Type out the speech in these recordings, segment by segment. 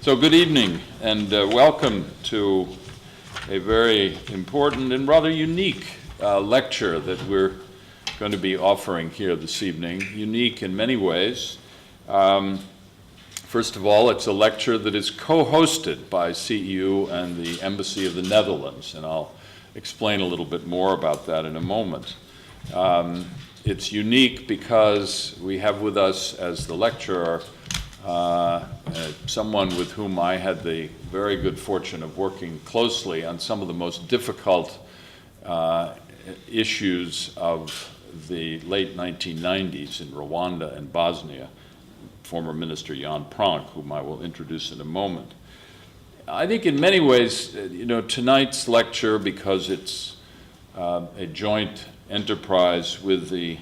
So good evening and welcome to a very important and rather unique lecture that we're going to be offering here this evening. Unique in many ways. First of all, it's a lecture that is co-hosted by CEU and the Embassy of the Netherlands, and I'll explain a little bit more about that in a moment. It's unique because we have with us as the lecturer someone with whom I had the very good fortune of working closely on some of the most difficult issues of the late 1990s in Rwanda and Bosnia, former Minister Jan Pronk, whom I will introduce in a moment. I think in many ways, tonight's lecture, because it's a joint enterprise with the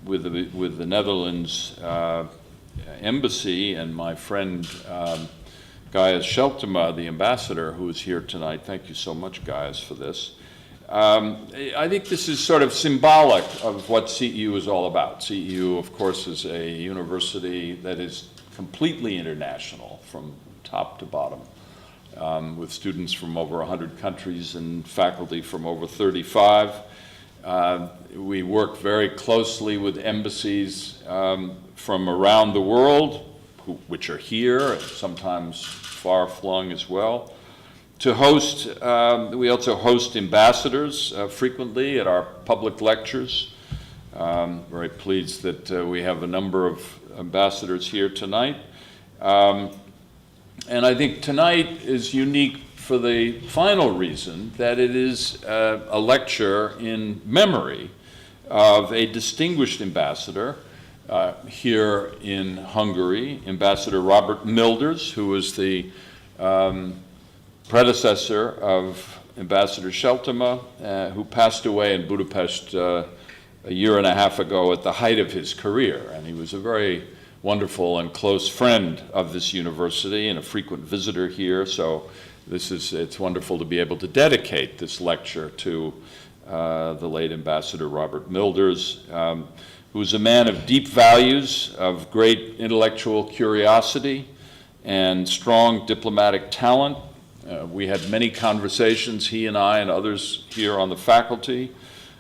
Netherlands embassy and my friend Gaius Scheltema, the ambassador, who is here tonight. Thank you so much, Gaius, for this. I think this is sort of symbolic of what CEU is all about. CEU, of course, is a university that is completely international from top to bottom, with students from over 100 countries and faculty from over 35. We work very closely with embassies from around the world, which are here, and sometimes far-flung as well. To host, we also host ambassadors frequently at our public lectures. Very pleased that we have a number of ambassadors here tonight. And I think tonight is unique for the final reason that it is a lecture in memory of a distinguished ambassador here in Hungary, Ambassador Robert Milders, who was the predecessor of Ambassador Scheltema, who passed away in Budapest a year and a half ago at the height of his career. And he was a very wonderful and close friend of this university and a frequent visitor here. So it's wonderful to be able to dedicate this lecture to the late Ambassador Robert Milders, who was a man of deep values, of great intellectual curiosity, and strong diplomatic talent. We had many conversations, he and I and others here on the faculty,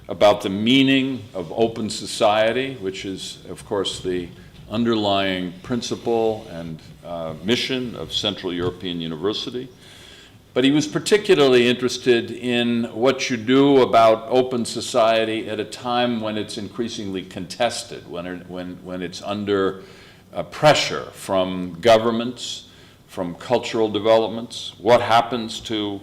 about the meaning of open society, which is, of course, the underlying principle and mission of Central European University. But he was particularly interested in what you do about open society at a time when it's increasingly contested, when it's under pressure from governments, from cultural developments. What happens to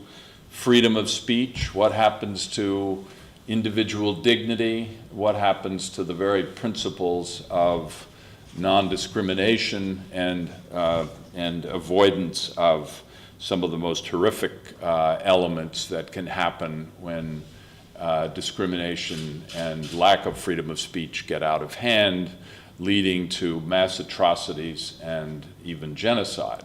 freedom of speech? What happens to individual dignity? What happens to the very principles of non-discrimination and avoidance of some of the most horrific elements that can happen when discrimination and lack of freedom of speech get out of hand, leading to mass atrocities and even genocide.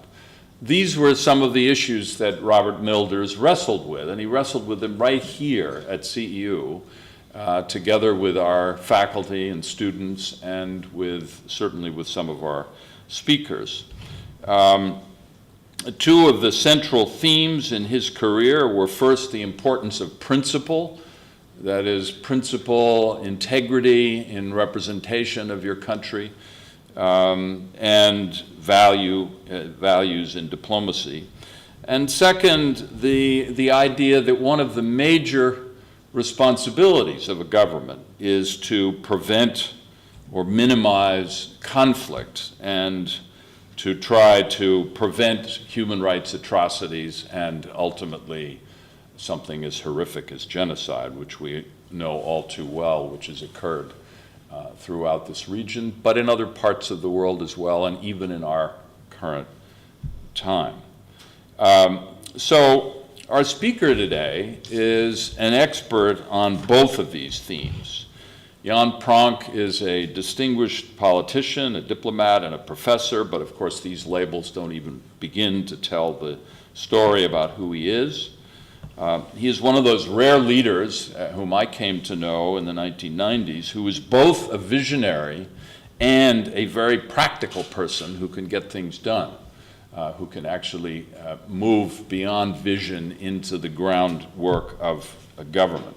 These were some of the issues that Robert Milders wrestled with, and he wrestled with them right here at CEU, together with our faculty and students and certainly with some of our speakers. Two of the central themes in his career were first the importance of principle, that is, principle, integrity in representation of your country, and values in diplomacy. And second, the idea that one of the major responsibilities of a government is to prevent or minimize conflict and to try to prevent human rights atrocities and ultimately something as horrific as genocide, which we know all too well, which has occurred throughout this region, but in other parts of the world as well, and even in our current time. So our speaker today is an expert on both of these themes. Jan Pronk is a distinguished politician, a diplomat, and a professor, but of course these labels don't even begin to tell the story about who he is. He is one of those rare leaders whom I came to know in the 1990s, who is both a visionary and a very practical person who can get things done. who can actually move beyond vision into the groundwork of a government.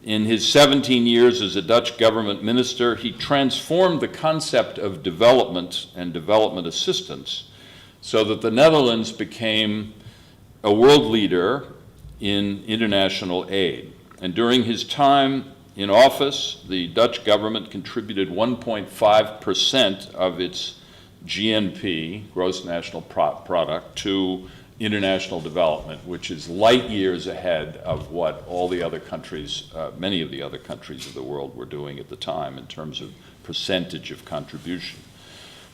In his 17 years as a Dutch government minister, he transformed the concept of development and development assistance so that the Netherlands became a world leader in international aid. And during his time in office, the Dutch government contributed 1.5% of its GNP, gross national product, to international development, which is light years ahead of what all the other countries, many of the other countries of the world were doing at the time in terms of percentage of contribution.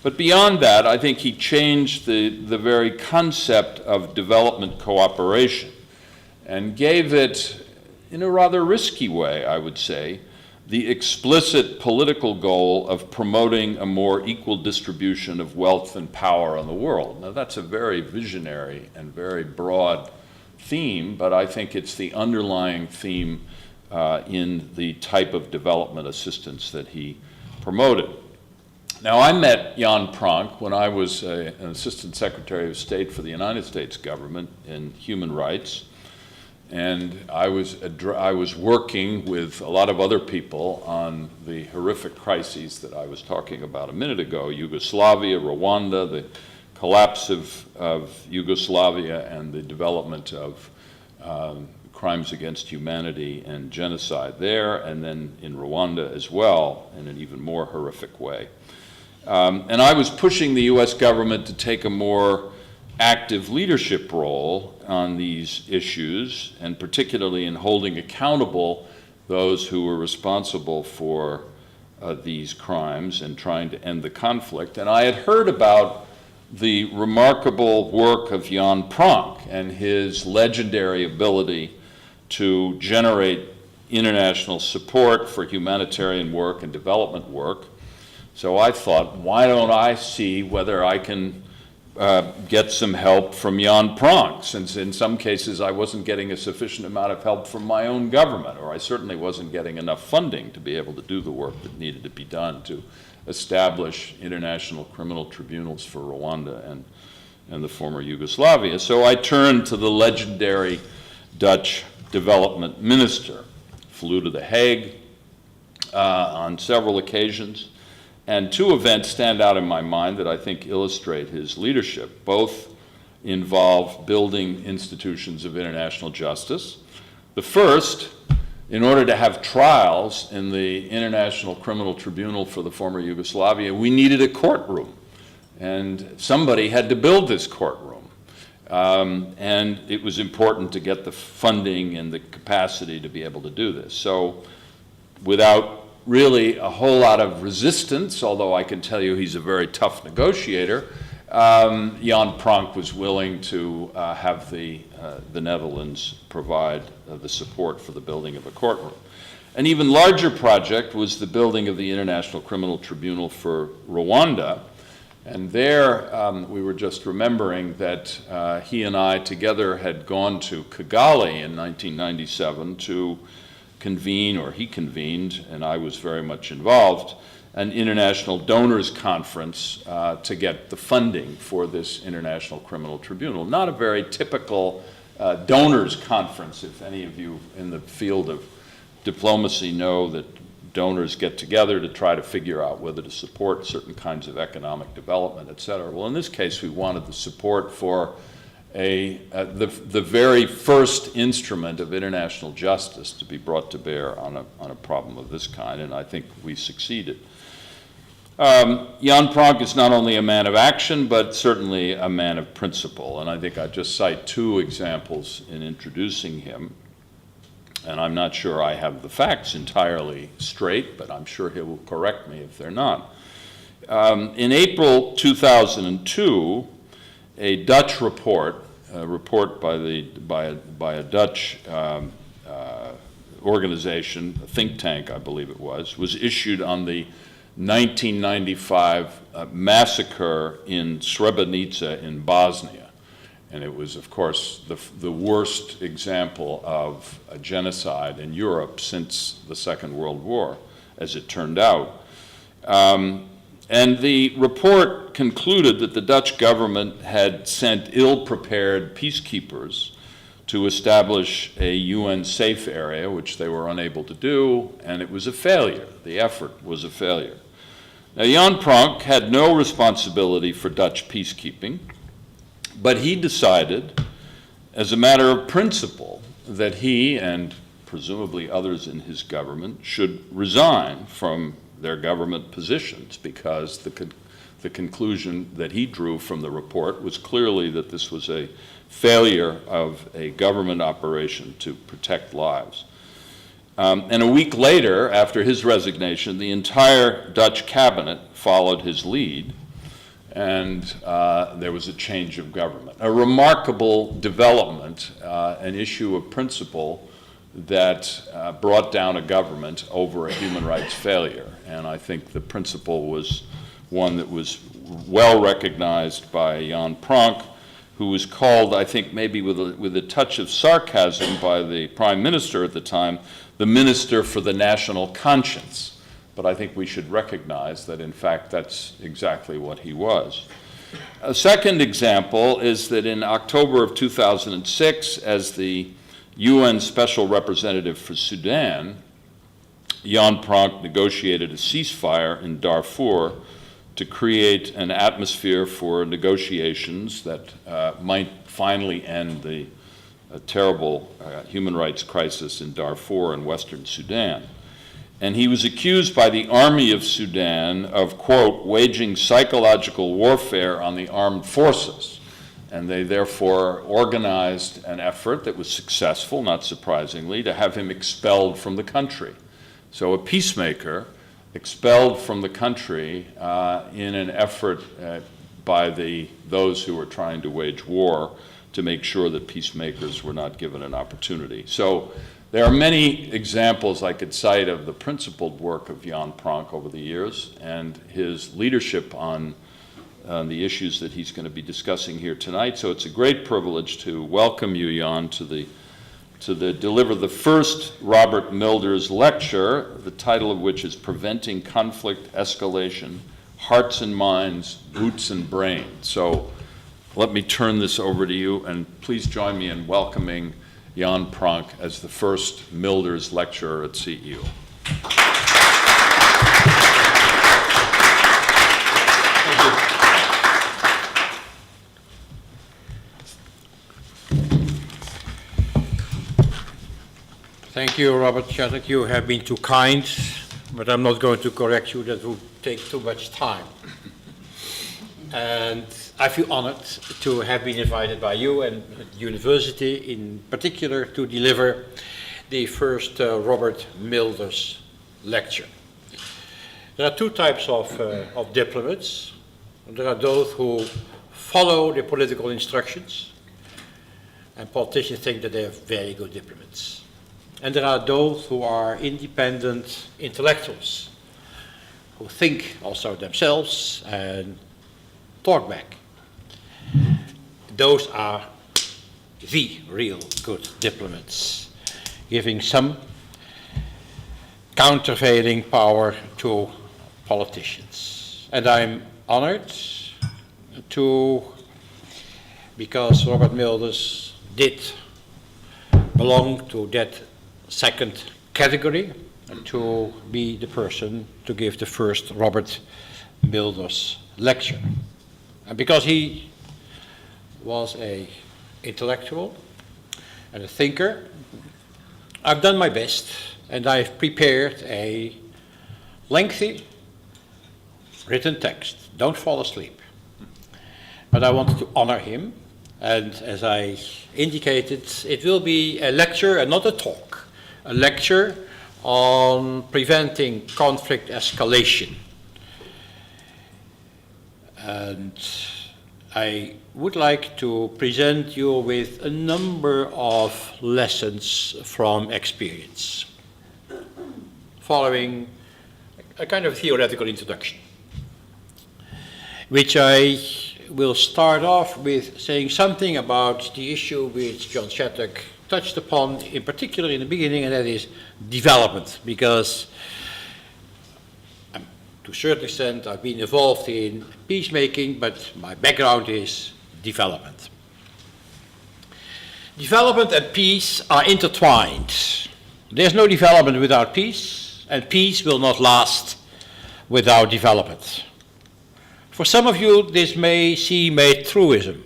But beyond that, I think he changed the very concept of development cooperation and gave it, in a rather risky way, I would say, the explicit political goal of promoting a more equal distribution of wealth and power in the world. Now, that's a very visionary and very broad theme, but I think it's the underlying theme in the type of development assistance that he promoted. Now, I met Jan Pronk when I was an Assistant Secretary of State for the United States government in human rights. And I was working with a lot of other people on the horrific crises that I was talking about a minute ago: Yugoslavia, Rwanda, the collapse of Yugoslavia, and the development of crimes against humanity and genocide there, and then in Rwanda as well, in an even more horrific way. And I was pushing the U.S. government to take a more active leadership role on these issues, and particularly in holding accountable those who were responsible for these crimes and trying to end the conflict. And I had heard about the remarkable work of Jan Pronk and his legendary ability to generate international support for humanitarian work and development work. So I thought, why don't I see whether I can get some help from Jan Pronk, since in some cases I wasn't getting a sufficient amount of help from my own government, or I certainly wasn't getting enough funding to be able to do the work that needed to be done to establish international criminal tribunals for Rwanda and the former Yugoslavia. So I turned to the legendary Dutch development minister, flew to The Hague on several occasions. And two events stand out in my mind that I think illustrate his leadership. Both involve building institutions of international justice. The first, in order to have trials in the International Criminal Tribunal for the former Yugoslavia, we needed a courtroom. And somebody had to build this courtroom. And it was important to get the funding and the capacity to be able to do this. So without really a whole lot of resistance, although I can tell you he's a very tough negotiator, Jan Pronk was willing to have the Netherlands provide the support for the building of a courtroom. An even larger project was the building of the International Criminal Tribunal for Rwanda. And there we were just remembering that he and I together had gone to Kigali in 1997 to convene, or he convened, and I was very much involved, an international donors conference to get the funding for this International Criminal Tribunal. Not a very typical donors conference, if any of you in the field of diplomacy know that donors get together to try to figure out whether to support certain kinds of economic development, et cetera. Well, in this case, we wanted the support for the very first instrument of international justice to be brought to bear on a problem of this kind, and I think we succeeded. Jan Pronk is not only a man of action, but certainly a man of principle, and I think I just cite two examples in introducing him, and I'm not sure I have the facts entirely straight, but I'm sure he will correct me if they're not. In April 2002, a Dutch report, a report by a Dutch organization, a think tank I believe it was issued on the 1995 massacre in Srebrenica in Bosnia. And it was, of course, the worst example of a genocide in Europe since the Second World War, as it turned out. And the report concluded that the Dutch government had sent ill-prepared peacekeepers to establish a UN safe area, which they were unable to do, and it was a failure. The effort was a failure. Now, Jan Pronk had no responsibility for Dutch peacekeeping, but he decided, as a matter of principle, that he and presumably others in his government should resign from their government positions, because the conclusion that he drew from the report was clearly that this was a failure of a government operation to protect lives. And a week later, after his resignation, the entire Dutch cabinet followed his lead, and there was a change of government. A remarkable development, an issue of principle that brought down a government over a human rights failure. And I think the principle was one that was well recognized by Jan Pronk, who was called, I think maybe with a touch of sarcasm by the Prime Minister at the time, the Minister for the National Conscience. But I think we should recognize that, in fact, that's exactly what he was. A second example is that in October of 2006, as the UN Special Representative for Sudan, Jan Pronk negotiated a ceasefire in Darfur to create an atmosphere for negotiations that might finally end the terrible human rights crisis in Darfur and Western Sudan. And he was accused by the army of Sudan of, quote, waging psychological warfare on the armed forces. And they therefore organized an effort that was successful, not surprisingly, to have him expelled from the country. So a peacemaker expelled from the country in an effort by those who were trying to wage war to make sure that peacemakers were not given an opportunity. So there are many examples I could cite of the principled work of Jan Pronk over the years, and his leadership on the issues that he's going to be discussing here tonight. So it's a great privilege to welcome you, Jan, to deliver the first Robert Milders lecture, the title of which is Preventing Conflict Escalation, Hearts and Minds, Boots and Brains. So let me turn this over to you, and please join me in welcoming Jan Pronk as the first Milders lecturer at CEU. Thank you, Robert Shattuck. You have been too kind, but I'm not going to correct you. That would take too much time. And I feel honored to have been invited by you and the university in particular to deliver the first Robert Milders lecture. There are two types of diplomats. There are those who follow the political instructions, and politicians think that they're very good diplomats. And there are those who are independent intellectuals, who think also themselves and talk back. Those are the real good diplomats, giving some countervailing power to politicians. And I'm honored because Robert Milders did belong to that second category, to be the person to give the first Robert Milders lecture. And because he was an intellectual and a thinker, I've done my best, and I've prepared a lengthy written text. Don't fall asleep. But I wanted to honor him, and as I indicated, it will be a lecture and not a talk. A lecture on preventing conflict escalation. And I would like to present you with a number of lessons from experience, following a kind of theoretical introduction, which I will start off with saying something about the issue which John Shattuck touched upon, in particular in the beginning, and that is development, because to a certain extent, I've been involved in peacemaking, but my background is development. Development and peace are intertwined. There's no development without peace, and peace will not last without development. For some of you, this may seem a truism.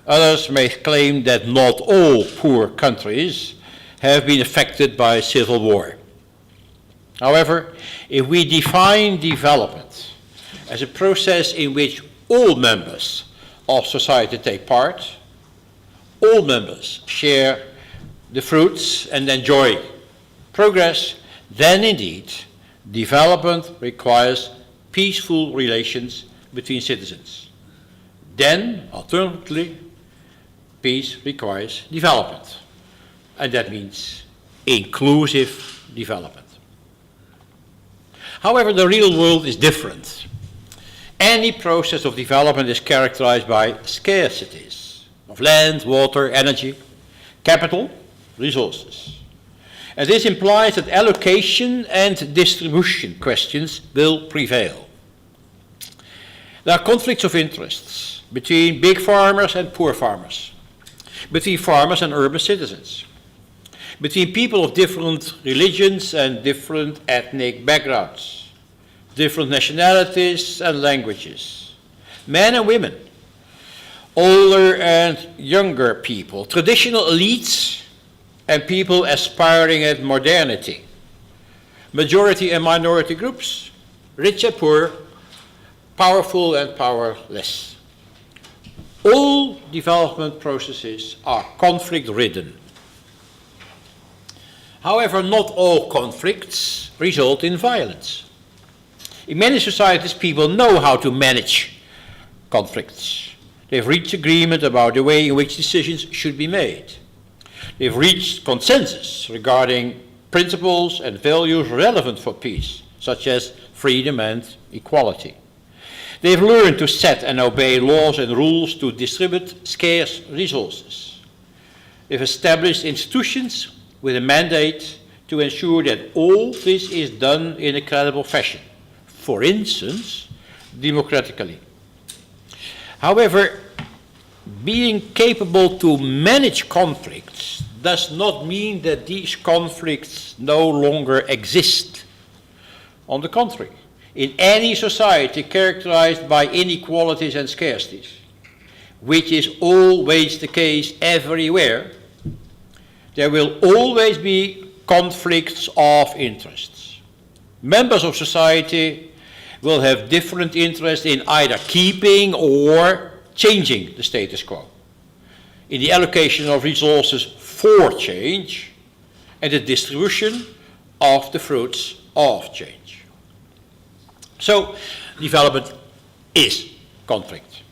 Others may claim that not all poor countries have been affected by civil war. However, if we define development as a process in which all members of society take part, all members share the fruits and enjoy progress, then indeed development requires peaceful relations between citizens. Then, alternatively, peace requires development, and that means inclusive development. However, the real world is different. Any process of development is characterized by scarcities of land, water, energy, capital, resources. And this implies that allocation and distribution questions will prevail. There are conflicts of interests between big farmers and poor farmers, between farmers and urban citizens, between people of different religions and different ethnic backgrounds, different nationalities and languages, men and women, older and younger people, traditional elites and people aspiring at modernity, majority and minority groups, rich and poor, powerful and powerless. All development processes are conflict-ridden. However, not all conflicts result in violence. In many societies, people know how to manage conflicts. They've reached agreement about the way in which decisions should be made. They've reached consensus regarding principles and values relevant for peace, such as freedom and equality. They've learned to set and obey laws and rules to distribute scarce resources. They've established institutions with a mandate to ensure that all this is done in a credible fashion, for instance, democratically. However, being capable to manage conflicts does not mean that these conflicts no longer exist. On the contrary, in any society characterized by inequalities and scarcities, which is always the case everywhere, there will always be conflicts of interests. Members of society will have different interests in either keeping or changing the status quo, in the allocation of resources for change, and the distribution of the fruits of change. So, development is conflict.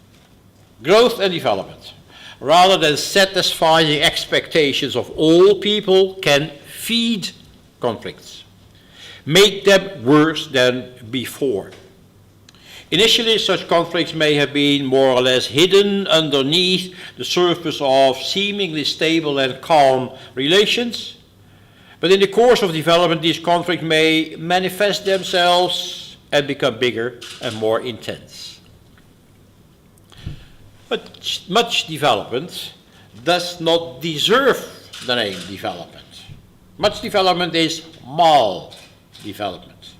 Growth and development, rather than satisfying expectations of all people, can feed conflicts, make them worse than before. Initially, such conflicts may have been more or less hidden underneath the surface of seemingly stable and calm relations, but in the course of development, these conflicts may manifest themselves and become bigger and more intense. But much development does not deserve the name development. Much development is mal-development.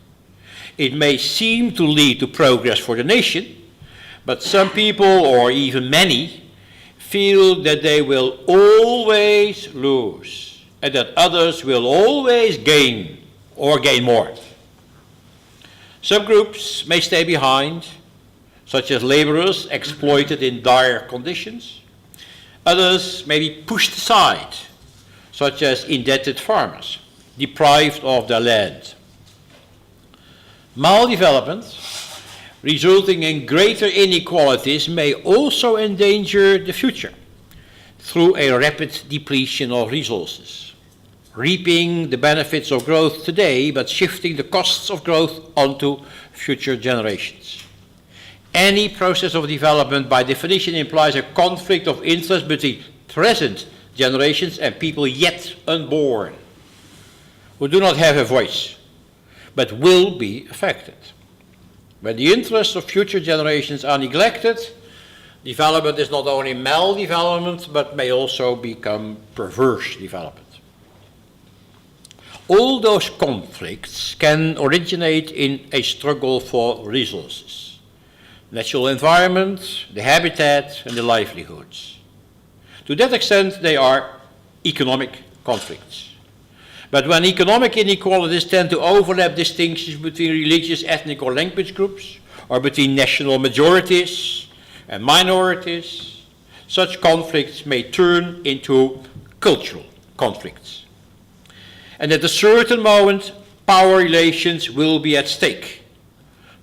It may seem to lead to progress for the nation, but some people, or even many, feel that they will always lose, and that others will always gain, or gain more. Some groups may stay behind, such as laborers exploited in dire conditions. Others may be pushed aside, such as indebted farmers, deprived of their land. Maldevelopment, resulting in greater inequalities, may also endanger the future through a rapid depletion of resources, reaping the benefits of growth today, but shifting the costs of growth onto future generations. Any process of development, by definition, implies a conflict of interest between present generations and people yet unborn, who do not have a voice, but will be affected. When the interests of future generations are neglected, development is not only maldevelopment, but may also become perverse development. All those conflicts can originate in a struggle for resources, natural environment, the habitat, and the livelihoods. To that extent, they are economic conflicts. But when economic inequalities tend to overlap distinctions between religious, ethnic, or language groups, or between national majorities and minorities, such conflicts may turn into cultural conflicts. And at a certain moment, power relations will be at stake,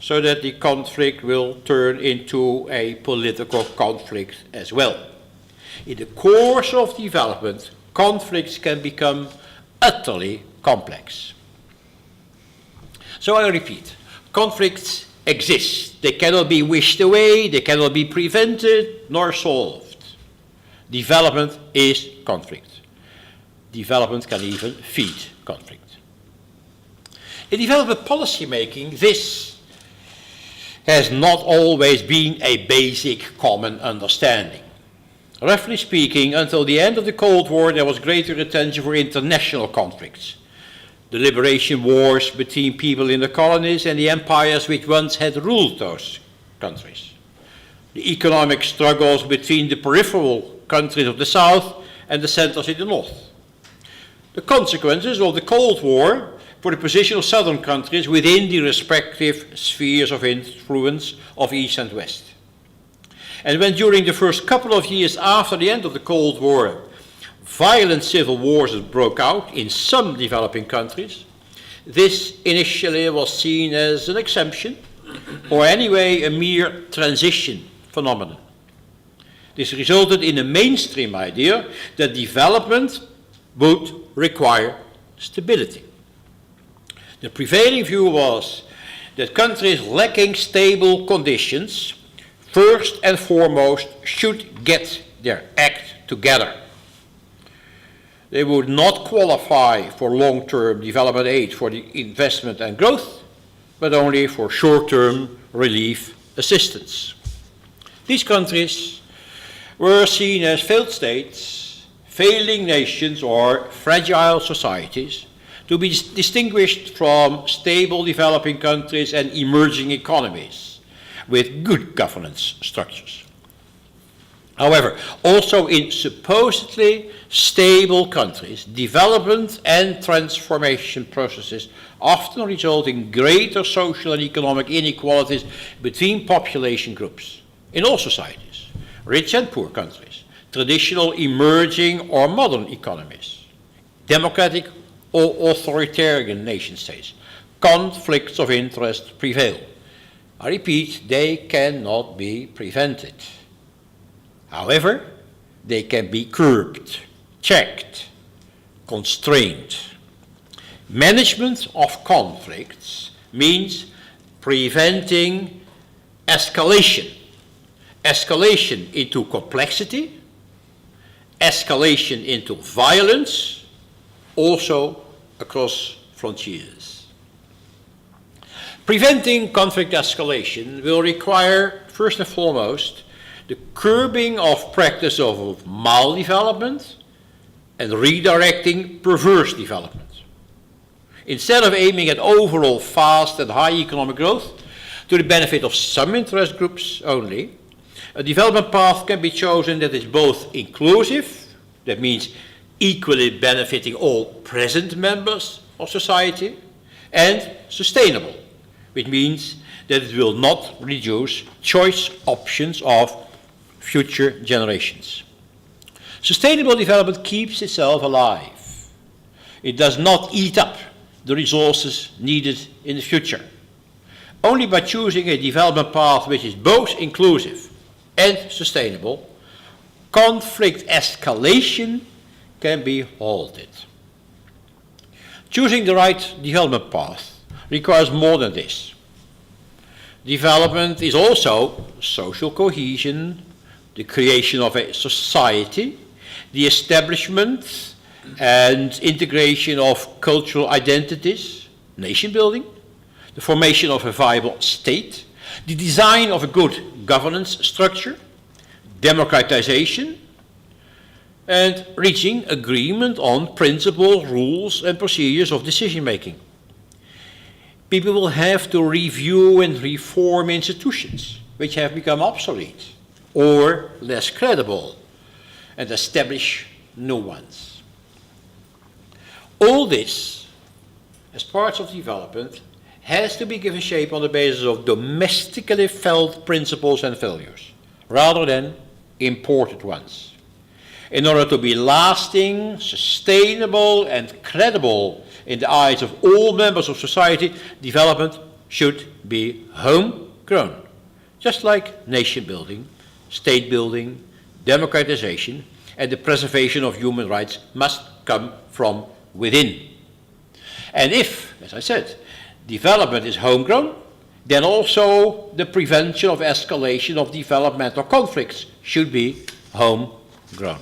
so that the conflict will turn into a political conflict as well. In the course of development, conflicts can become utterly complex. So I repeat, conflicts exist. They cannot be wished away, they cannot be prevented nor solved. Development is conflict. Development can even feed conflict. In development policy making, this has not always been a basic common understanding. Roughly speaking, until the end of the Cold War, there was greater attention for international conflicts, the liberation wars between people in the colonies and the empires which once had ruled those countries, the economic struggles between the peripheral countries of the south and the centers in the north, the consequences of the Cold War for the position of southern countries within the respective spheres of influence of East and West. And when during the first couple of years after the end of the Cold War, violent civil wars broke out in some developing countries, this initially was seen as an exemption, or anyway a mere transition phenomenon. This resulted in a mainstream idea that development would require stability. The prevailing view was that countries lacking stable conditions first and foremost should get their act together. They would not qualify for long-term development aid for the investment and growth, but only for short-term relief assistance. These countries were seen as failed states, failing nations, or fragile societies, to be distinguished from stable developing countries and emerging economies with good governance structures. However, also in supposedly stable countries, development and transformation processes often result in greater social and economic inequalities between population groups in all societies, rich and poor countries, traditional emerging or modern economies, democratic or authoritarian nation states. Conflicts of interest prevail. I repeat, they cannot be prevented. However, they can be curbed, checked, constrained. Management of conflicts means preventing escalation. Escalation into complexity, escalation into violence, also across frontiers. Preventing conflict escalation will require, first and foremost, the curbing of practice of maldevelopment and redirecting perverse development. Instead of aiming at overall fast and high economic growth to the benefit of some interest groups only, a development path can be chosen that is both inclusive, that means equally benefiting all present members of society, and sustainable, which means that it will not reduce choice options of future generations. Sustainable development keeps itself alive. It does not eat up the resources needed in the future. Only by choosing a development path which is both inclusive and sustainable, conflict escalation can be halted. Choosing the right development path requires more than this. Development is also social cohesion, the creation of a society, the establishment and integration of cultural identities, nation building, the formation of a viable state, the design of a good governance structure, democratization, and reaching agreement on principles, rules, and procedures of decision-making. People will have to review and reform institutions which have become obsolete or less credible, and establish new ones. All this, as parts of development, has to be given shape on the basis of domestically felt principles and values, rather than imported ones. In order to be lasting, sustainable, and credible in the eyes of all members of society, development should be homegrown, just like nation building, state building, democratization, and the preservation of human rights must come from within. And if, as I said, development is homegrown, then also the prevention of escalation of developmental conflicts should be homegrown.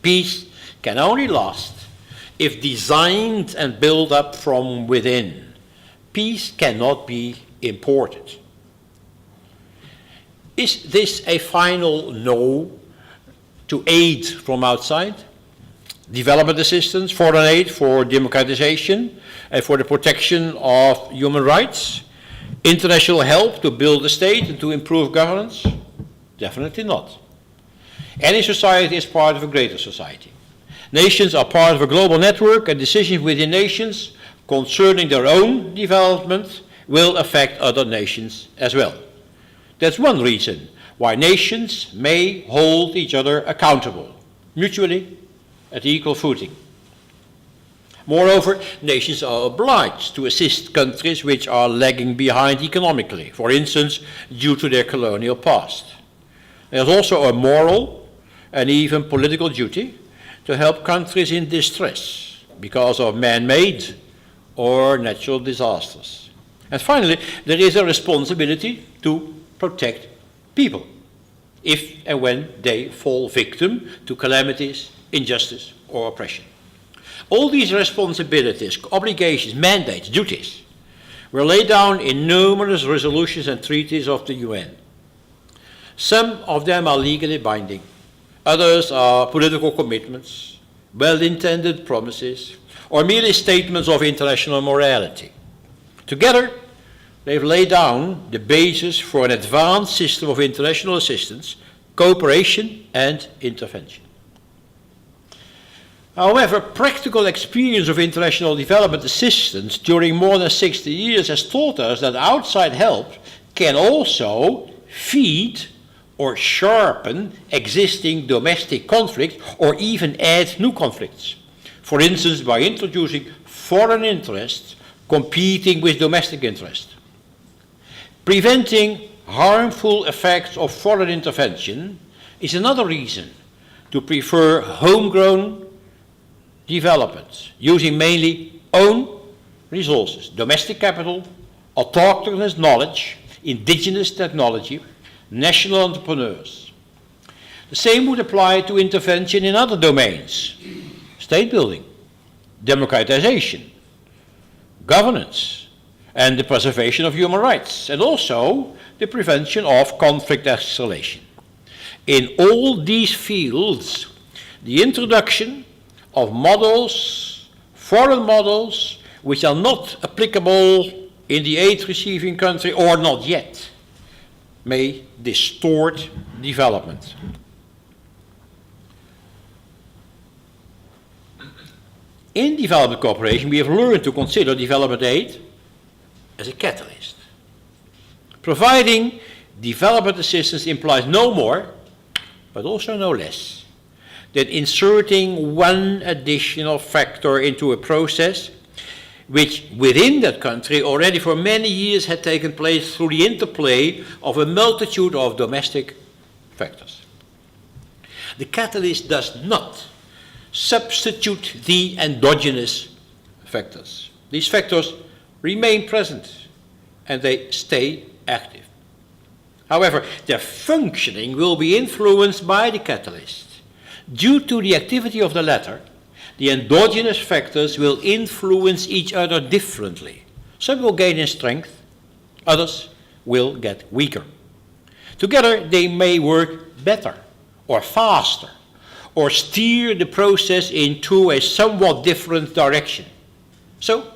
Peace can only last if designed and built up from within. Peace cannot be imported. Is this a final no to aid from outside? Development assistance, foreign aid for democratization and for the protection of human rights? International help to build a state and to improve governance? Definitely not. Any society is part of a greater society. Nations are part of a global network, and decisions within nations concerning their own development will affect other nations as well. That's one reason why nations may hold each other accountable, mutually, at equal footing. Moreover, nations are obliged to assist countries which are lagging behind economically, for instance, due to their colonial past. There's also a moral and even political duty to help countries in distress because of man-made or natural disasters. And finally, there is a responsibility to protect people if and when they fall victim to calamities, injustice, or oppression. All these responsibilities, obligations, mandates, duties were laid down in numerous resolutions and treaties of the UN. Some of them are legally binding. Others are political commitments, well-intended promises, or merely statements of international morality. Together, they've laid down the basis for an advanced system of international assistance, cooperation, and intervention. However, practical experience of international development assistance during more than 60 years has taught us that outside help can also feed or sharpen existing domestic conflicts or even add new conflicts. For instance, by introducing foreign interests competing with domestic interests. Preventing harmful effects of foreign intervention is another reason to prefer homegrown development, using mainly own resources, domestic capital, autochthonous knowledge, indigenous technology, national entrepreneurs. The same would apply to intervention in other domains: state building, democratization, governance, and the preservation of human rights, and also the prevention of conflict escalation. In all these fields, the introduction of models, foreign models, which are not applicable in the aid-receiving country or not yet, may distort development. In development cooperation, we have learned to consider development aid as a catalyst. Providing development assistance implies no more, but also no less, than inserting one additional factor into a process which within that country already for many years had taken place through the interplay of a multitude of domestic factors. The catalyst does not substitute the endogenous factors. These factors remain present and they stay active. However, their functioning will be influenced by the catalyst. Due to the activity of the latter, the endogenous factors will influence each other differently. Some will gain in strength, others will get weaker. Together they may work better or faster or steer the process into a somewhat different direction. So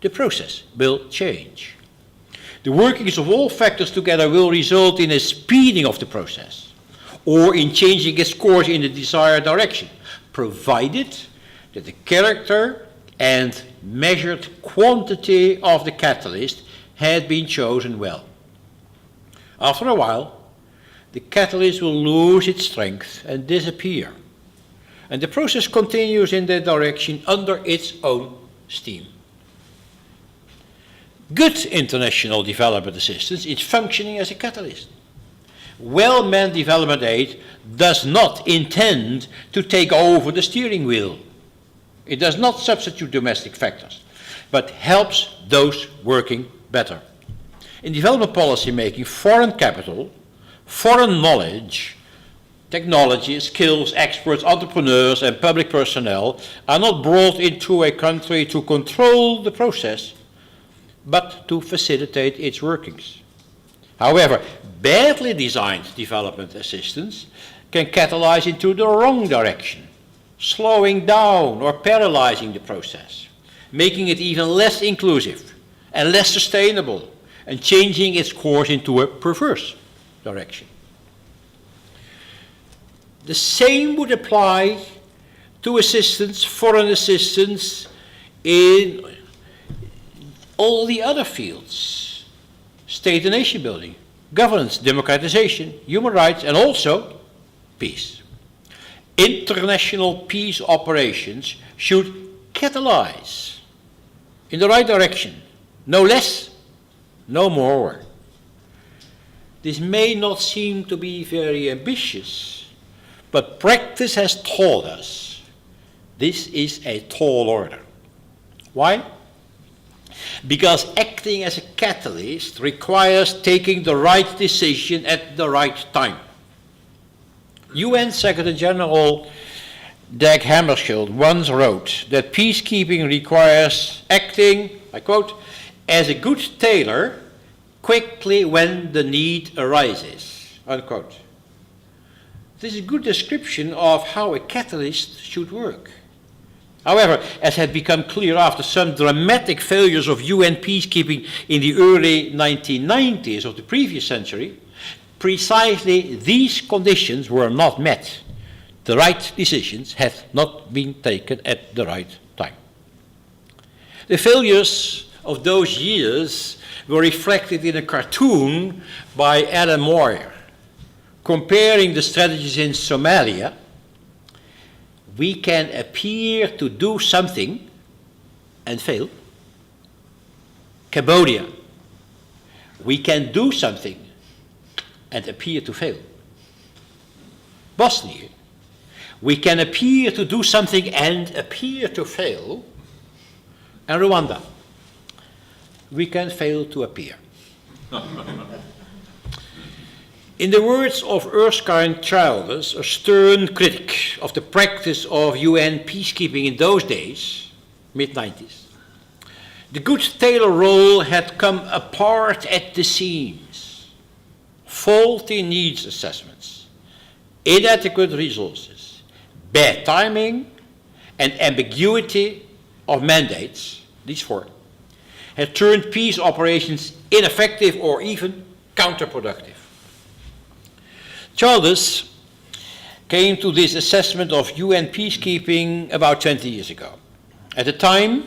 the process will change. The workings of all factors together will result in a speeding of the process or in changing its course in the desired direction, provided that the character and measured quantity of the catalyst had been chosen well. After a while, the catalyst will lose its strength and disappear, and the process continues in that direction under its own steam. Good international development assistance is functioning as a catalyst. Well-meant development aid does not intend to take over the steering wheel. It does not substitute domestic factors, but helps those working better. In development policy making, foreign capital, foreign knowledge, technology, skills, experts, entrepreneurs, and public personnel are not brought into a country to control the process, but to facilitate its workings. However, badly designed development assistance can catalyze into the wrong direction, slowing down or paralyzing the process, making it even less inclusive and less sustainable, and changing its course into a perverse direction. The same would apply to assistance, foreign assistance, in all the other fields: state and nation building, governance, democratization, human rights, and also peace. International peace operations should catalyze in the right direction, no less, no more. This may not seem to be very ambitious, but practice has taught us this is a tall order. Why? Because acting as a catalyst requires taking the right decision at the right time. UN Secretary General Dag Hammarskjöld once wrote that peacekeeping requires acting, I quote, as a good tailor, quickly when the need arises, unquote. This is a good description of how a catalyst should work. However, as had become clear after some dramatic failures of UN peacekeeping in the early 1990s of the previous century, precisely these conditions were not met. The right decisions had not been taken at the right time. The failures of those years were reflected in a cartoon by Alan Moore, comparing the strategies in Somalia. We can appear to do something and fail. Cambodia, we can do something and appear to fail. Bosnia, we can appear to do something and appear to fail. And Rwanda, we can fail to appear. In the words of Erskine Childers, a stern critic of the practice of UN peacekeeping in those days, mid-90s, the good tailor role had come apart at the seams. Faulty needs assessments, inadequate resources, bad timing, and ambiguity of mandates, these four, had turned peace operations ineffective or even counterproductive. Childers came to this assessment of UN peacekeeping about 20 years ago. At the time,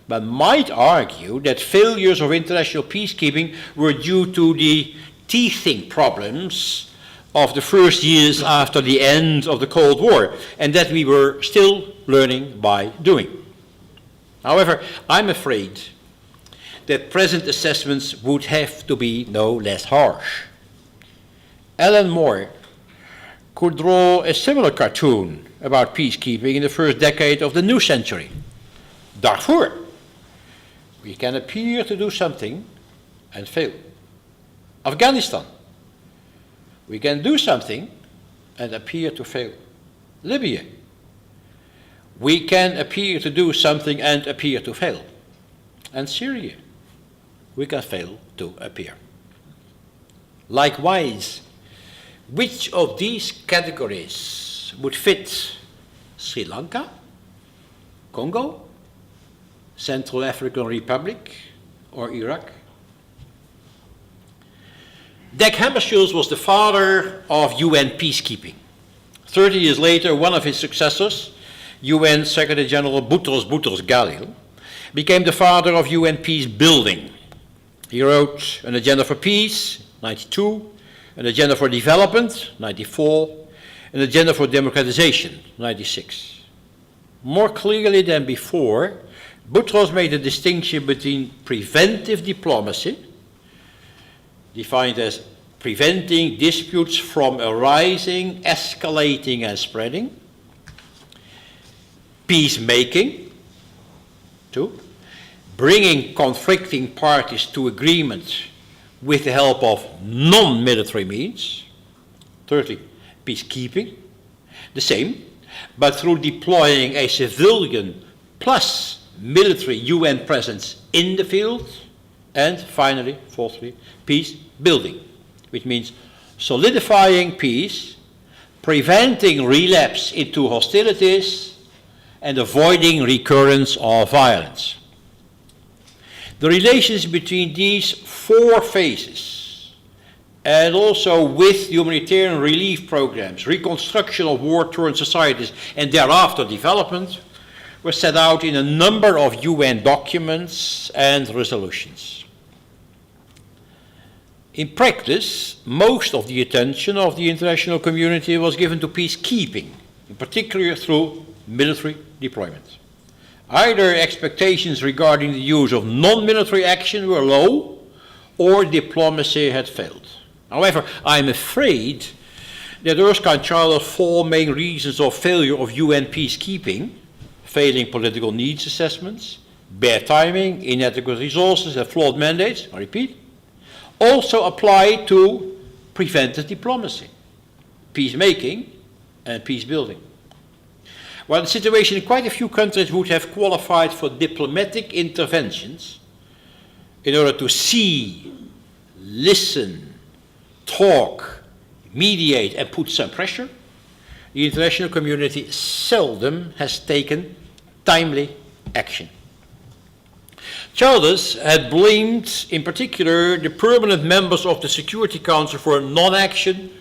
one might argue that failures of international peacekeeping were due to the teething problems of the first years after the end of the Cold War, and that we were still learning by doing. However, I'm afraid that present assessments would have to be no less harsh. Alan Moore could draw a similar cartoon about peacekeeping in the first decade of the new century. Darfur, we can appear to do something and fail. Afghanistan, we can do something and appear to fail. Libya, we can appear to do something and appear to fail. And Syria, we can fail to appear. Likewise, which of these categories would fit Sri Lanka, Congo, Central African Republic, or Iraq? Dag Hammarskjöld was the father of UN peacekeeping. 30 years later, one of his successors, UN Secretary General Boutros Ghali, became the father of UN peace building. He wrote an agenda for peace, 92, an agenda for development, 94, an agenda for democratization, 96. More clearly than before, Boutros made a distinction between preventive diplomacy, defined as preventing disputes from arising, escalating, and spreading. Peacemaking, 2. Bringing conflicting parties to agreement with the help of non-military means. 30. Peacekeeping, the same, but through deploying a civilian plus military UN presence in the field. And finally, fourthly, peace building, which means solidifying peace, preventing relapse into hostilities, and avoiding recurrence of violence. The relations between these four phases, and also with humanitarian relief programs, reconstruction of war-torn societies, and thereafter development, were set out in a number of UN documents and resolutions. In practice, most of the attention of the international community was given to peacekeeping, in particular through military deployment. Either expectations regarding the use of non-military action were low, or diplomacy had failed. However, I'm afraid that Erskine charted 4 main reasons of failure of UN peacekeeping: failing political needs assessments, bad timing, inadequate resources, and flawed mandates, I repeat, also apply to preventive diplomacy, peacemaking, and peace building. While the situation in quite a few countries would have qualified for diplomatic interventions in order to see, listen, talk, mediate, and put some pressure, the international community seldom has taken timely action. Childers had blamed, in particular, the permanent members of the Security Council for non-action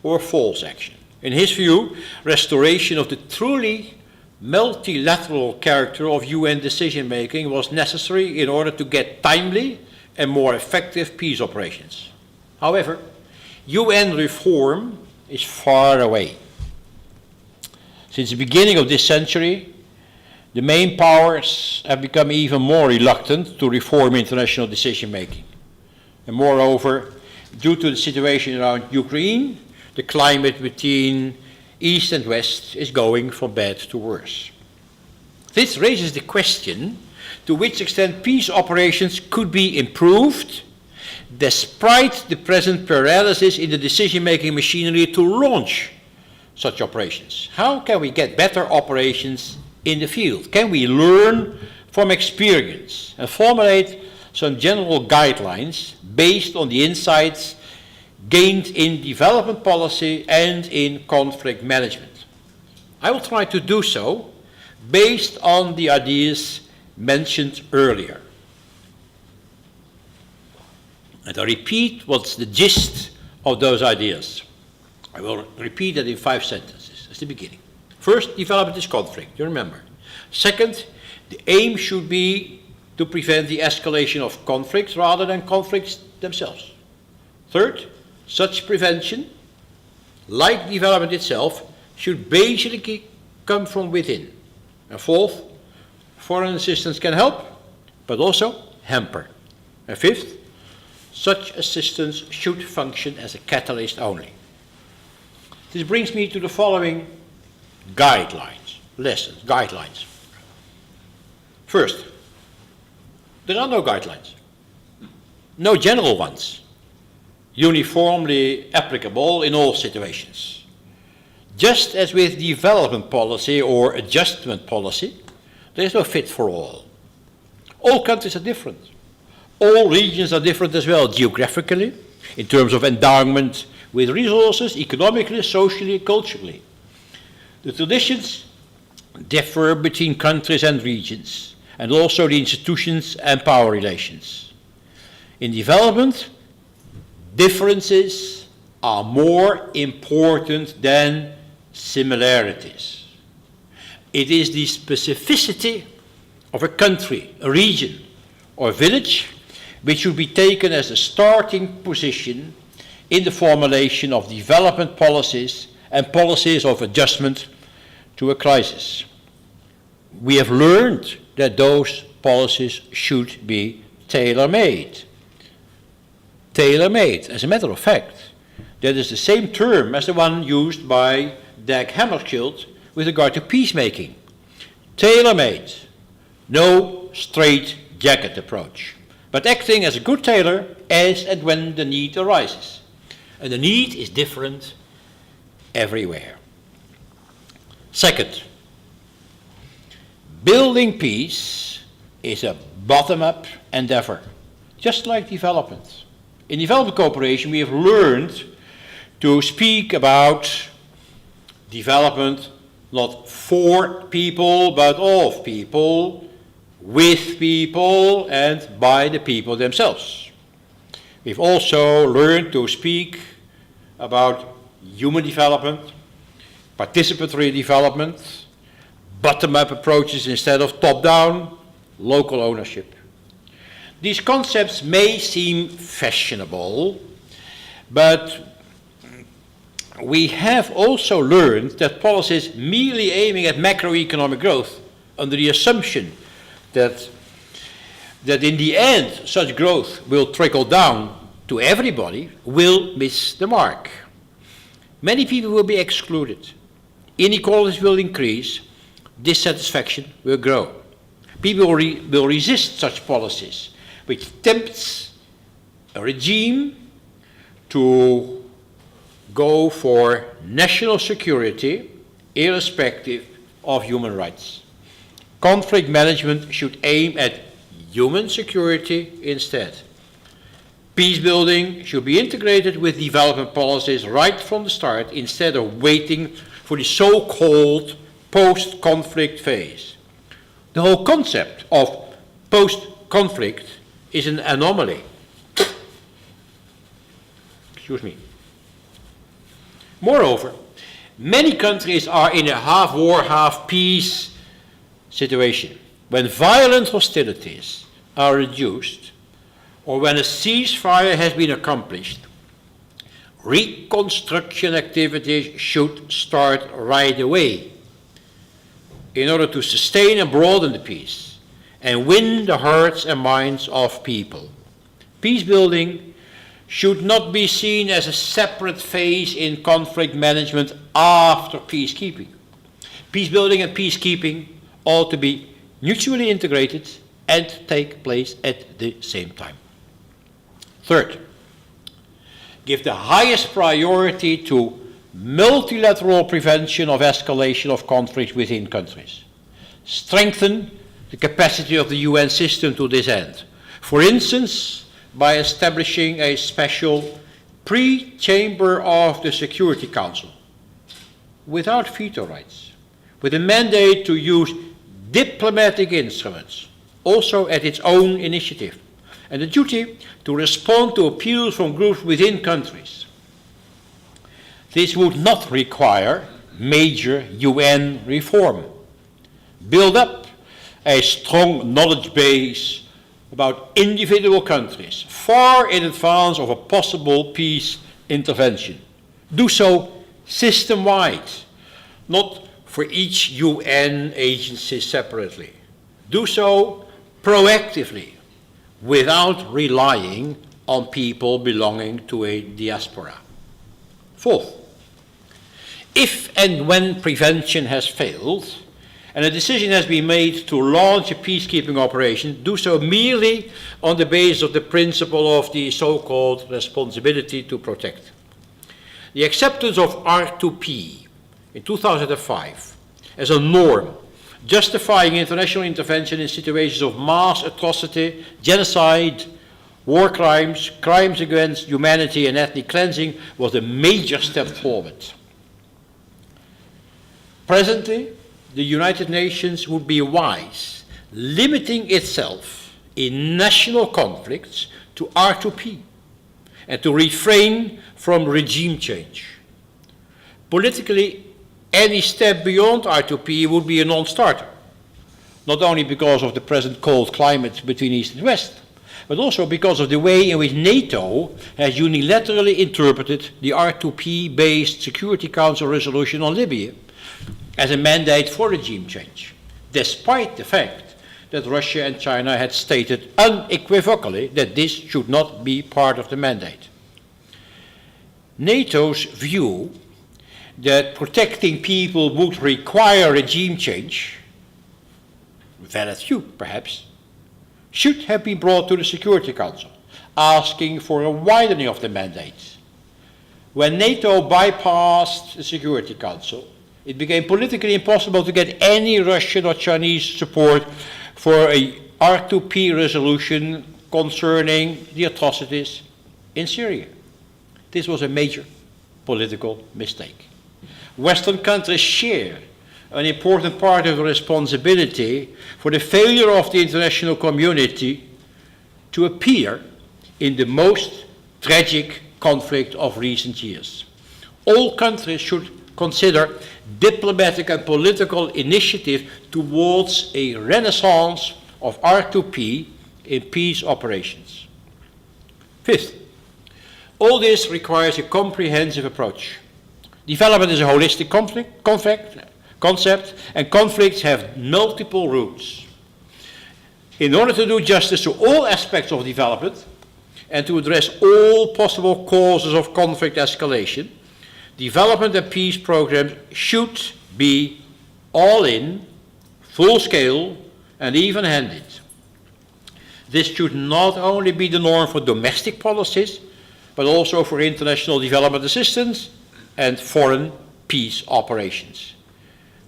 or false action. In his view, restoration of the truly multilateral character of UN decision-making was necessary in order to get timely and more effective peace operations. However, UN reform is far away. Since the beginning of this century, the main powers have become even more reluctant to reform international decision-making. And moreover, due to the situation around Ukraine, the climate between East and West is going from bad to worse. This raises the question to which extent peace operations could be improved despite the present paralysis in the decision-making machinery to launch such operations. How can we get better operations in the field? Can we learn from experience and formulate some general guidelines based on the insights gained in development policy and in conflict management? I will try to do so based on the ideas mentioned earlier. And I repeat what's the gist of those ideas. I will repeat it in 5 sentences as the beginning. First, development is conflict, you remember. Second, the aim should be to prevent the escalation of conflicts rather than conflicts themselves. Third, such prevention, like development itself, should basically come from within. And fourth, foreign assistance can help, but also hamper. And fifth, such assistance should function as a catalyst only. This brings me to the following guidelines, lessons, guidelines. First, there are no guidelines, no general ones, uniformly applicable in all situations. Just as with development policy or adjustment policy, there is no fit for all. All countries are different. All regions are different as well, geographically, in terms of endowment with resources, economically, socially, culturally. The traditions differ between countries and regions, and also the institutions and power relations. In development, differences are more important than similarities. It is the specificity of a country, a region, or village which should be taken as a starting position in the formulation of development policies and policies of adjustment to a crisis. We have learned that those policies should be tailor-made. Tailor-made, as a matter of fact, that is the same term as the one used by Dag Hammarskjöld with regard to peacemaking. Tailor-made, no straight-jacket approach, but acting as a good tailor as and when the need arises. And the need is different everywhere. Second, building peace is a bottom-up endeavor, just like development. In development cooperation, we have learned to speak about development not for people, but of people, with people, and by the people themselves. We've also learned to speak about human development, participatory development, bottom-up approaches instead of top-down, local ownership. These concepts may seem fashionable, but we have also learned that policies merely aiming at macroeconomic growth under the assumption that in the end such growth will trickle down to everybody will miss the mark. Many people will be excluded. Inequalities will increase. Dissatisfaction will grow. People will resist such policies, which tempts a regime to go for national security irrespective of human rights. Conflict management should aim at human security instead. Peace building should be integrated with development policies right from the start instead of waiting for the so-called post-conflict phase. The whole concept of post-conflict is an anomaly. Excuse me. Moreover, many countries are in a half-war, half-peace situation. When violent hostilities are reduced, or when a ceasefire has been accomplished, reconstruction activities should start right away in order to sustain and broaden the peace and win the hearts and minds of people. Peace building should not be seen as a separate phase in conflict management after peacekeeping. Peace building and peacekeeping ought to be mutually integrated and take place at the same time. Third, give the highest priority to multilateral prevention of escalation of conflict within countries. Strengthen the capacity of the UN system to this end. For instance, by establishing a special pre-chamber of the Security Council without veto rights, with a mandate to use diplomatic instruments, also at its own initiative, and the duty to respond to appeals from groups within countries. This would not require major UN reform. Build up a strong knowledge base about individual countries far in advance of a possible peace intervention. Do so system-wide, not for each UN agency separately. Do so proactively, without relying on people belonging to a diaspora. Fourth, if and when prevention has failed, and a decision has been made to launch a peacekeeping operation, do so merely on the basis of the principle of the so-called responsibility to protect. The acceptance of R2P in 2005 as a norm justifying international intervention in situations of mass atrocity, genocide, war crimes, crimes against humanity and ethnic cleansing was a major step forward. Presently, the United Nations would be wise, limiting itself in national conflicts to R2P and to refrain from regime change. Politically, any step beyond R2P would be a non-starter, not only because of the present cold climate between East and West, but also because of the way in which NATO has unilaterally interpreted the R2P-based Security Council resolution on Libya as a mandate for regime change, despite the fact that Russia and China had stated unequivocally that this should not be part of the mandate. NATO's view that protecting people would require regime change, valid view perhaps, should have been brought to the Security Council, asking for a widening of the mandate. When NATO bypassed the Security Council, it became politically impossible to get any Russian or Chinese support for a R2P resolution concerning the atrocities in Syria. This was a major political mistake. Western countries share an important part of the responsibility for the failure of the international community to appear in the most tragic conflict of recent years. All countries should consider diplomatic and political initiative towards a renaissance of R2P in peace operations. Fifth, all this requires a comprehensive approach. Development is a holistic concept, and conflicts have multiple roots. In order to do justice to all aspects of development and to address all possible causes of conflict escalation, development and peace programs should be all in, full scale, and even-handed. This should not only be the norm for domestic policies, but also for international development assistance and foreign peace operations.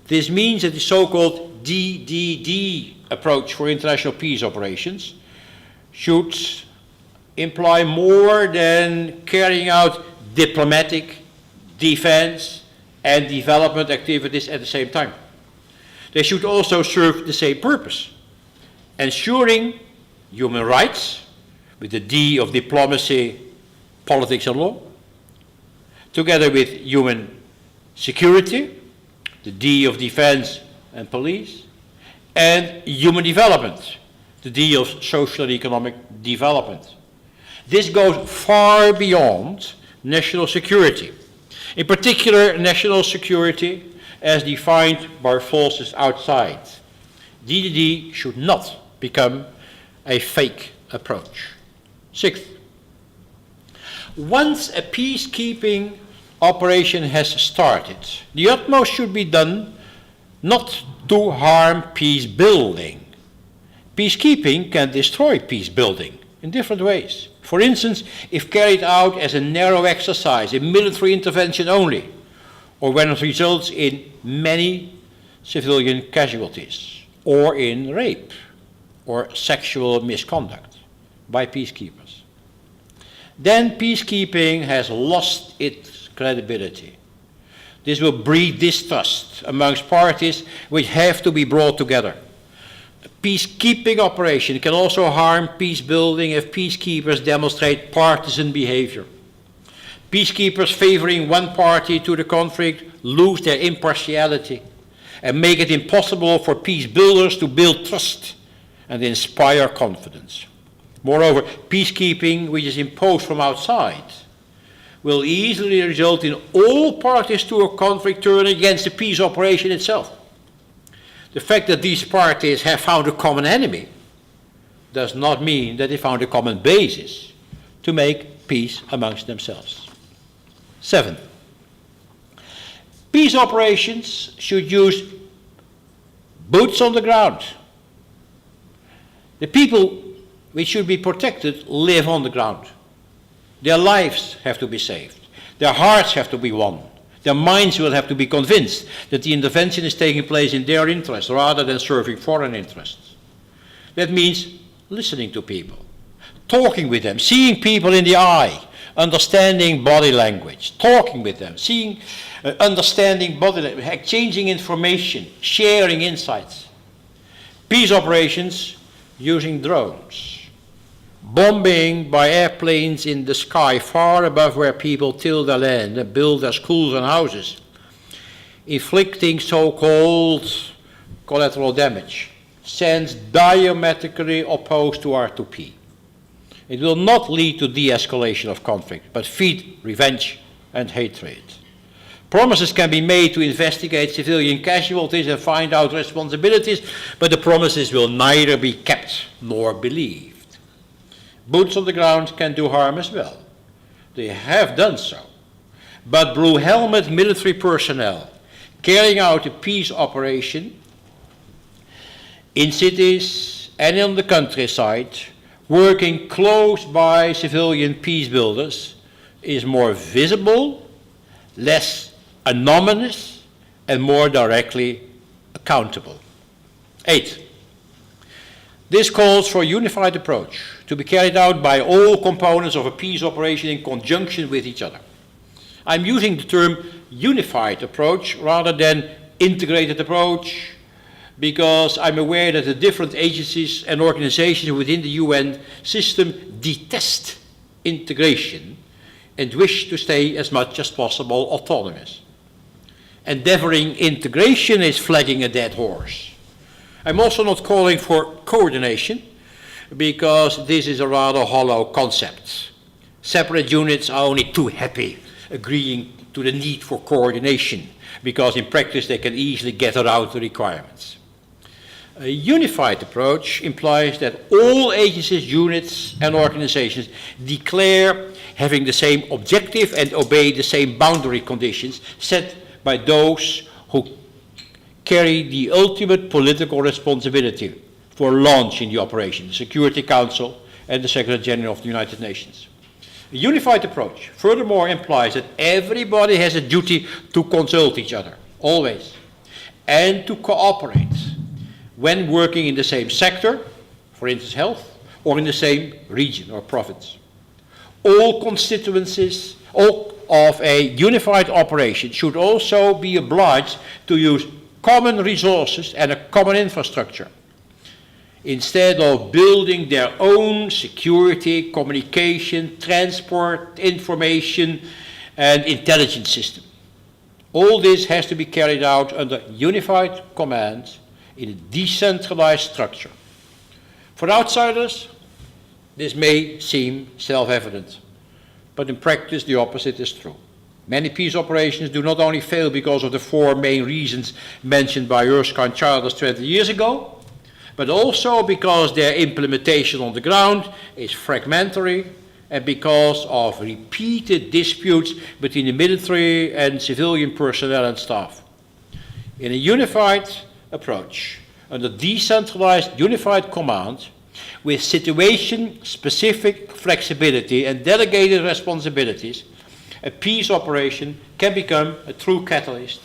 This means that the so-called DDD approach for international peace operations should imply more than carrying out diplomatic, defense, and development activities at the same time. They should also serve the same purpose, ensuring human rights, with the D of diplomacy, politics and law, together with human security, the D of defense and police, and human development, the D of social and economic development. This goes far beyond national security. In particular, national security as defined by forces outside. DDD should not become a fake approach. Sixth, once a peacekeeping operation has started, the utmost should be done not to harm peace building. Peacekeeping can destroy peace building in different ways. For instance, if carried out as a narrow exercise, a military intervention only, or when it results in many civilian casualties, or in rape, or sexual misconduct by peacekeepers. Then peacekeeping has lost its credibility. This will breed distrust amongst parties which have to be brought together. A peacekeeping operation can also harm peace building if peacekeepers demonstrate partisan behavior. Peacekeepers favoring one party to the conflict lose their impartiality and make it impossible for peace builders to build trust and inspire confidence. Moreover, peacekeeping which is imposed from outside will easily result in all parties to a conflict turning against the peace operation itself. The fact that these parties have found a common enemy does not mean that they found a common basis to make peace amongst themselves. 7. Peace operations should use boots on the ground. The people which should be protected live on the ground. Their lives have to be saved. Their hearts have to be won. Their minds will have to be convinced that the intervention is taking place in their interest rather than serving foreign interests. That means listening to people, talking with them, seeing people in the eye, understanding body language, talking with them, seeing, understanding body language, exchanging information, sharing insights. Peace operations using drones, bombing by airplanes in the sky far above where people till their land and build their schools and houses, inflicting so-called collateral damage, sends diametrically opposed to R2P. It will not lead to de-escalation of conflict, but feed revenge and hatred. Promises can be made to investigate civilian casualties and find out responsibilities, but the promises will neither be kept nor believed. Boots on the ground can do harm as well. They have done so. But blue-helmet military personnel carrying out a peace operation in cities and in the countryside, working close by civilian peace builders, is more visible, less anonymous, and more directly accountable. 8. This calls for a unified approach to be carried out by all components of a peace operation in conjunction with each other. I'm using the term unified approach rather than integrated approach because I'm aware that the different agencies and organizations within the UN system detest integration and wish to stay as much as possible autonomous. Endeavoring integration is flagging a dead horse. I'm also not calling for coordination because this is a rather hollow concept. Separate units are only too happy agreeing to the need for coordination because in practice they can easily get around the requirements. A unified approach implies that all agencies, units and organizations declare having the same objective and obey the same boundary conditions set by those who carry the ultimate political responsibility for launching the operation, the Security Council and the Secretary General of the United Nations. A unified approach furthermore implies that everybody has a duty to consult each other, always, and to cooperate when working in the same sector, for instance health, or in the same region or province. All constituencies of a unified operation should also be obliged to use common resources and a common infrastructure, instead of building their own security, communication, transport, information, and intelligence system. All this has to be carried out under unified command in a decentralized structure. For outsiders, this may seem self-evident, but in practice the opposite is true. Many peace operations do not only fail because of the 4 main reasons mentioned by Erskine Childers 20 years ago, but also because their implementation on the ground is fragmentary and because of repeated disputes between the military and civilian personnel and staff. In a unified approach, under decentralized unified command, with situation-specific flexibility and delegated responsibilities, a peace operation can become a true catalyst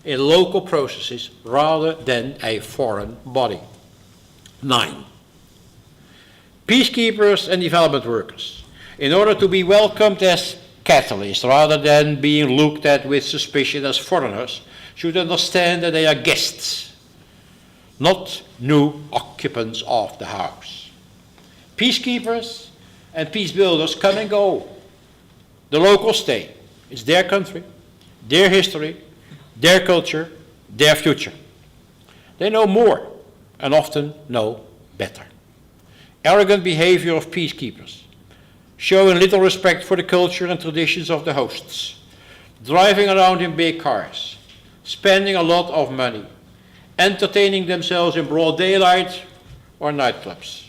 in local processes rather than a foreign body. 9. Peacekeepers and development workers, in order to be welcomed as catalysts rather than being looked at with suspicion as foreigners, should understand that they are guests, not new occupants of the house. Peacekeepers and peace builders come and go. The locals stay. It's their country, their history, their culture, their future. They know more and often know better. Arrogant behavior of peacekeepers, showing little respect for the culture and traditions of the hosts, driving around in big cars, spending a lot of money, entertaining themselves in broad daylight or nightclubs,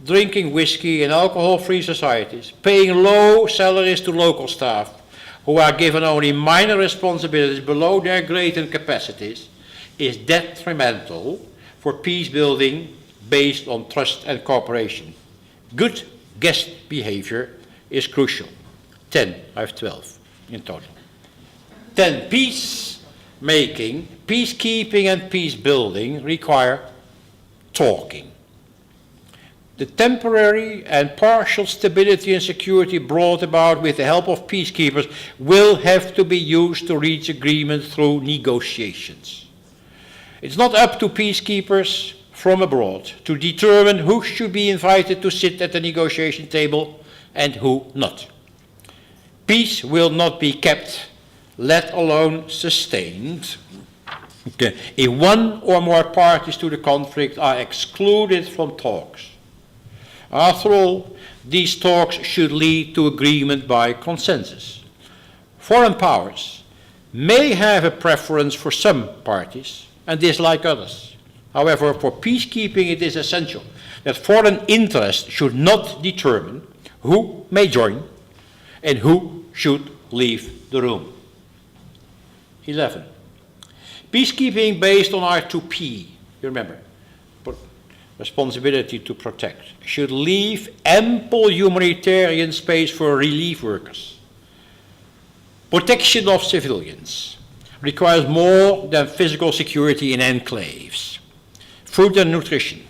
drinking whiskey in alcohol-free societies, paying low salaries to local staff who are given only minor responsibilities below their grade and capacities, is detrimental for peace building based on trust and cooperation. Good guest behavior is crucial. 10, I have 12 in total. 10, peacemaking, peacekeeping and peace building require talking. The temporary and partial stability and security brought about with the help of peacekeepers will have to be used to reach agreement through negotiations. It's not up to peacekeepers from abroad to determine who should be invited to sit at the negotiation table and who not. Peace will not be kept, let alone sustained, if one or more parties to the conflict are excluded from talks. After all, these talks should lead to agreement by consensus. Foreign powers may have a preference for some parties and dislike others. However, for peacekeeping it is essential that foreign interest should not determine who may join and who should leave the room. 11. Peacekeeping based on R2P, you remember, responsibility to protect, should leave ample humanitarian space for relief workers. Protection of civilians requires more than physical security in enclaves. Food and nutrition,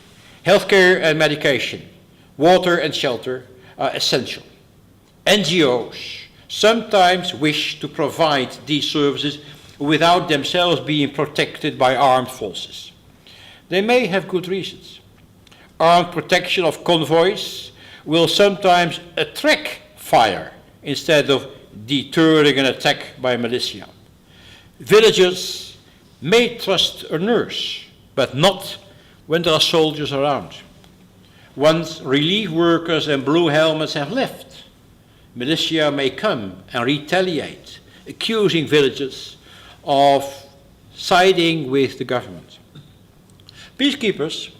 healthcare and medication, water and shelter are essential. NGOs sometimes wish to provide these services without themselves being protected by armed forces. They may have good reasons. Armed protection of convoys will sometimes attract fire instead of deterring an attack by militia. Villagers may trust a nurse, but not when there are soldiers around. Once relief workers and blue helmets have left, militia may come and retaliate, accusing villagers of siding with the government. Peacekeepers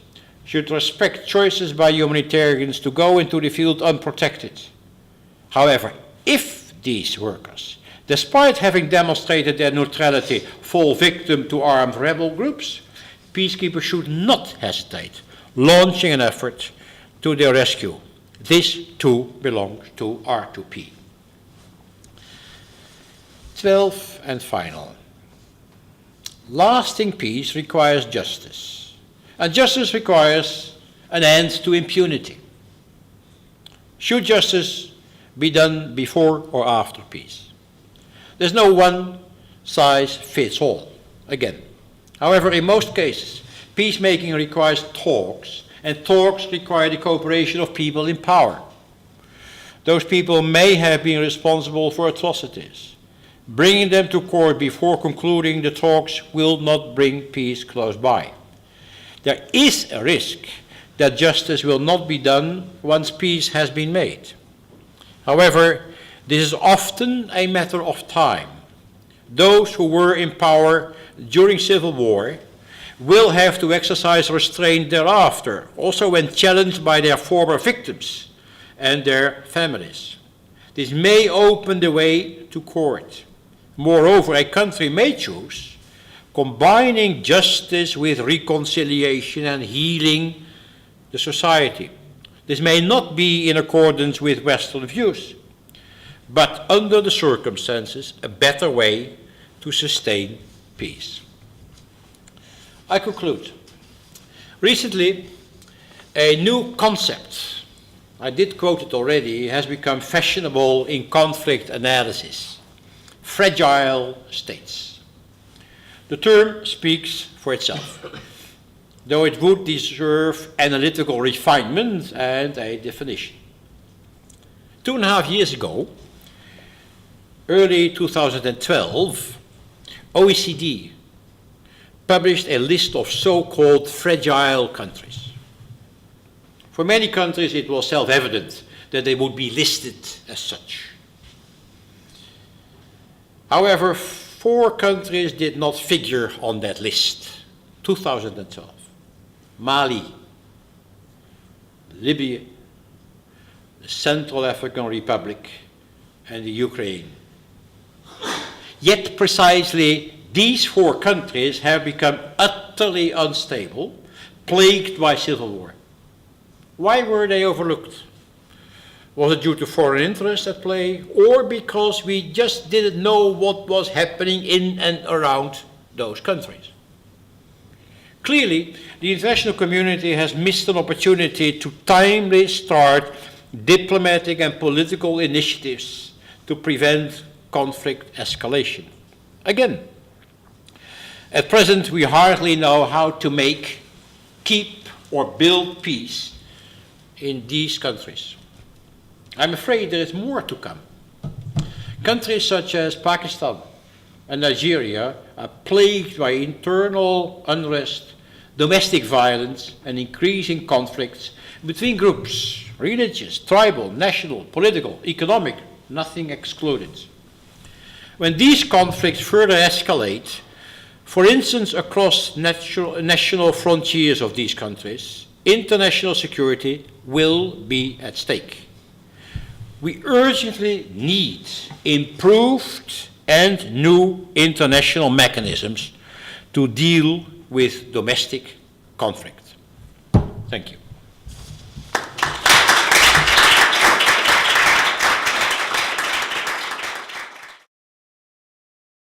should respect choices by humanitarians to go into the field unprotected. However, if these workers, despite having demonstrated their neutrality, fall victim to armed rebel groups, peacekeepers should not hesitate launching an effort to their rescue. This too belongs to R2P. 12 and final. Lasting peace requires justice, and justice requires an end to impunity. Should justice be done before or after peace? There's no one size fits all, again. However, in most cases, peacemaking requires talks, and talks require the cooperation of people in power. Those people may have been responsible for atrocities. Bringing them to court before concluding the talks will not bring peace close by. There is a risk that justice will not be done once peace has been made. However, this is often a matter of time. Those who were in power during civil war will have to exercise restraint thereafter, also when challenged by their former victims and their families. This may open the way to court. Moreover, a country may choose combining justice with reconciliation and healing the society. This may not be in accordance with Western views, but under the circumstances, a better way to sustain peace. I conclude. Recently, a new concept, I did quote it already, has become fashionable in conflict analysis: fragile states. The term speaks for itself, though it would deserve analytical refinement and a definition. 2.5 years ago, early 2012, OECD published a list of so-called fragile countries. For many countries, it was self-evident that they would be listed as such. However, 4 countries did not figure on that list. 2012. Mali, Libya, the Central African Republic, and the Ukraine. Yet precisely these 4 countries have become utterly unstable, plagued by civil war. Why were they overlooked? Was it due to foreign interests at play, or because we just didn't know what was happening in and around those countries? Clearly, the international community has missed an opportunity to timely start diplomatic and political initiatives to prevent conflict escalation. Again, at present, we hardly know how to make, keep, or build peace in these countries. I'm afraid there is more to come. Countries such as Pakistan and Nigeria are plagued by internal unrest, domestic violence, and increasing conflicts between groups, religious, tribal, national, political, economic, nothing excluded. When these conflicts further escalate, for instance, across national frontiers of these countries, international security will be at stake. We urgently need improved and new international mechanisms to deal with domestic conflict. Thank you.